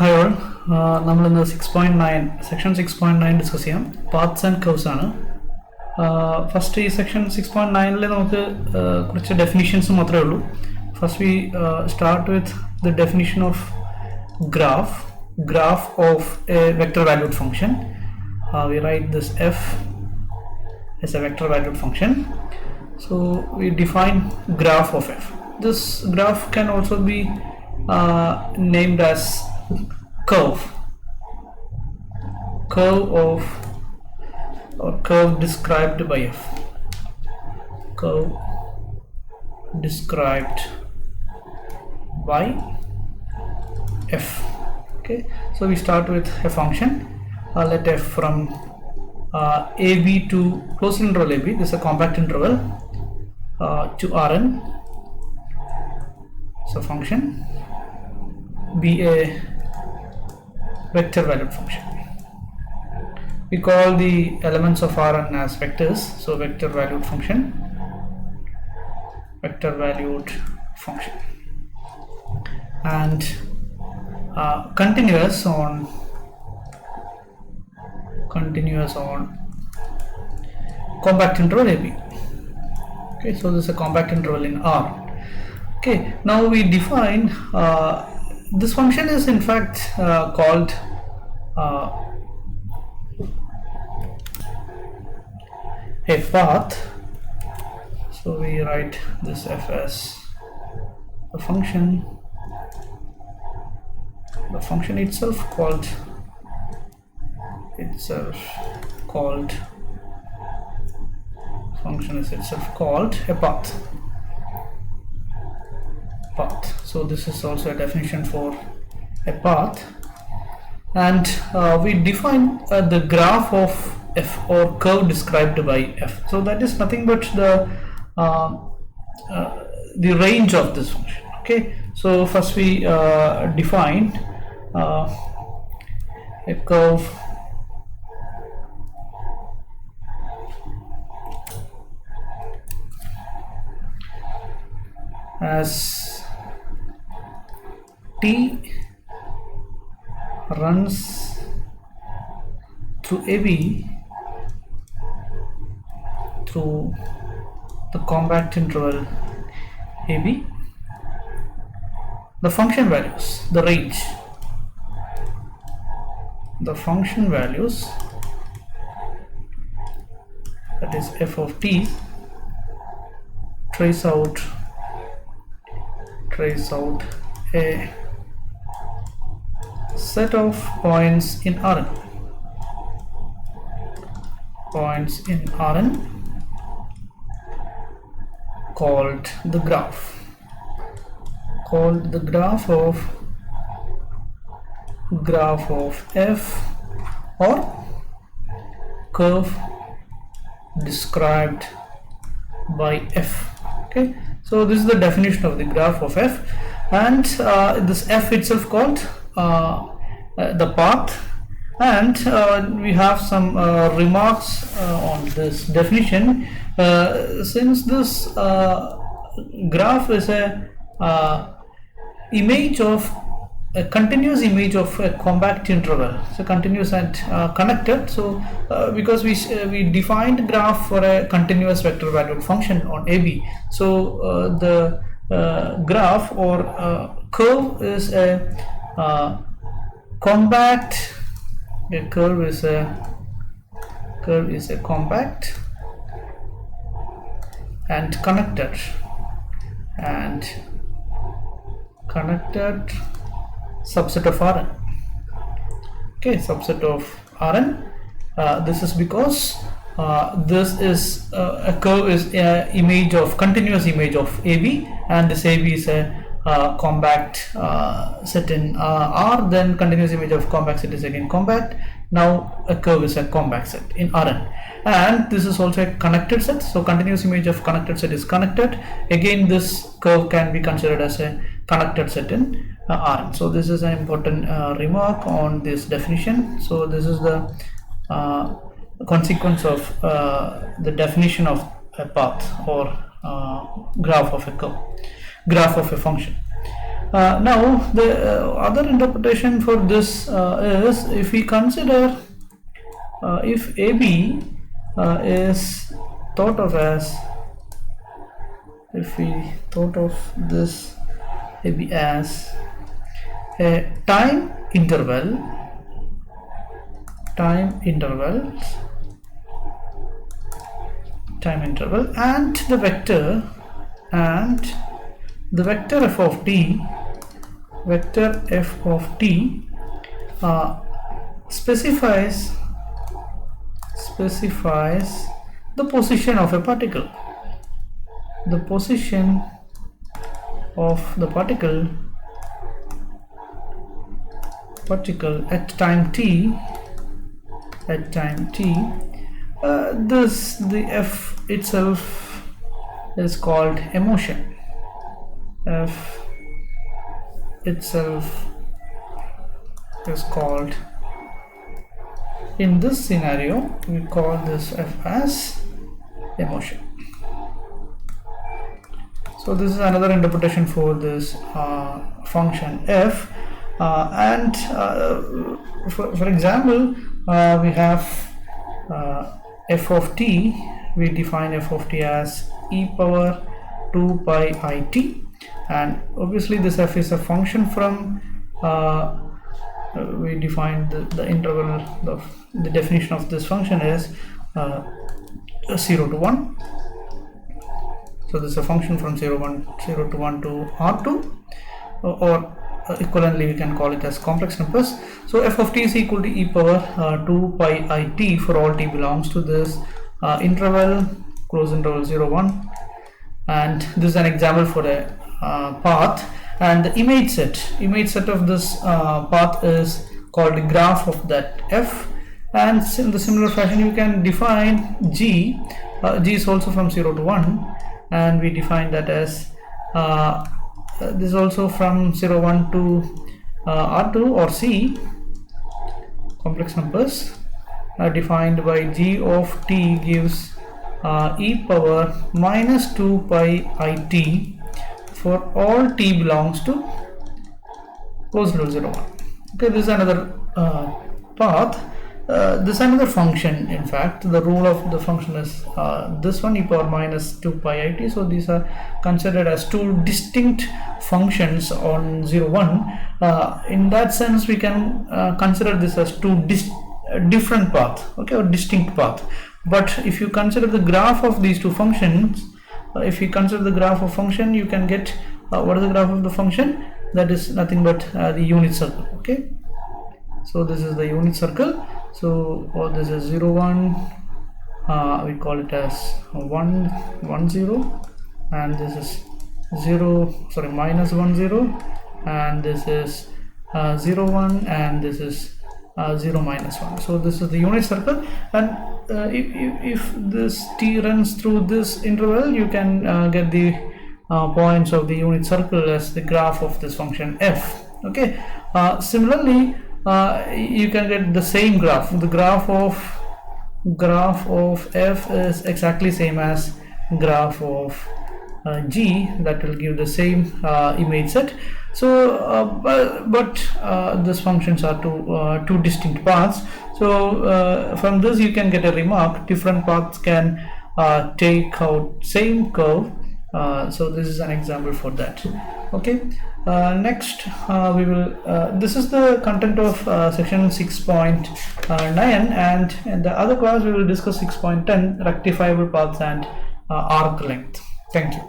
Hi all, നമ്മൾ ഇന്ന് 6.9 section 6.9 discuss ചെയ്യാം. പാത്സ് ആൻഡ് കർവ്സ് ആണ്. ഫസ്റ്റ് ഈ സെക്ഷൻ 6.9 നമുക്ക് കുറച്ച് ഡെഫിനിഷൻസ് മാത്രമേ ഉള്ളൂ. First we start with the definition of graph of A vector valued function. We write this f as a vector valued function. So we define graph of f. This graph can also be named as curve of or curve described by f. Curve described by f. Okay, so we start with a function. Let f from ab to closed interval ab, this is a compact interval, to Rn. So function be a vector valued function. We call the elements of Rn as vectors, so vector valued function, and continuous on compact interval ab. Okay, so this is a compact interval in R. Okay, now we define this function is in fact called a path. So we write this f as the function itself called a path. So this is also a definition for a path, and we define the graph of f or curve described by f. So that is nothing but the range of this function. Okay, so first we define a curve as t runs through AB through the compact interval AB. The function values, the range, the function values, that is f of t, trace out a set of points in Rn. Called the graph of f or curve described by f. Okay, so this is the definition of the graph of f, and this f itself called the path, and we have some remarks on this definition. Since this graph is a continuous image of a compact interval, so continuous and connected, so because we defined graph for a continuous vector valued function on AB, so the graph or curve is a compact. A curve is a compact and connected subset of Rn. Okay, subset of Rn. This is because this is a curve is a continuous image of AB, and this AB is a compact set in R, then continuous image of compact set is again compact. Now a curve is a compact set in Rn, and this is also a connected set, so continuous image of connected set is connected. Again, this curve can be considered as a connected set in Rn. So this is an important remark on this definition. So this is the consequence of the definition of a path or graph of a curve, graph of a function. Now the other interpretation for this is, if we consider if AB is thought of as, if we thought of this AB as a time interval and the vector f of t specifies the position of a particle, at time t. The f itself is called a motion. F itself is called, in this scenario we call this f as a motion. So this is another interpretation for this function f, and for example, we have f of t. We define f of t as e power 2 pi I t, and obviously this f is a function from we define the interval. The definition of this function is 0 to 1. So this is a function from 0 to 1 to R2, or equivalently we can call it as complex numbers. So f of t is equal to e power 2 pi I t for all t belongs to this interval, close interval 0 1, and this is an example for a path, and the image set of this path is called the graph of that f. And in the similar fashion you can define g. G is also from 0 to 1, and we define that as this is also from 0 1 to R2 or C, complex numbers, defined by g of t gives e power minus 2 pi I t for all t belongs to close interval 0 1. Okay, this is another path. This is another function. In fact, the rule of the function is this one, e power minus 2 pi I t. So these are considered as two distinct functions on 0 1. In that sense, we can consider this as two different path, okay, or distinct path. But if you consider the graph of these two functions, if you consider the graph of function, you can get what is the graph of the function? That is nothing but the unit circle. Okay, so this is the unit circle. So this is 0 1, we call it as 1 1 0, and this is minus 1 0, and this is 0 1, and this is 0 minus 1. So this is the unit circle, and if this t runs through this interval, you can get the points of the unit circle as the graph of this function f. Okay, similarly you can get the same graph. The graph of f is exactly same as graph of g. That will give the same image set. So but these functions are two distinct paths. So from this you can get a remark: different paths can take out same curve. So this is an example for that. Okay, next we will this is the content of section 6.9, and in the other class we will discuss 6.10, rectifiable paths and arc length. Thank you.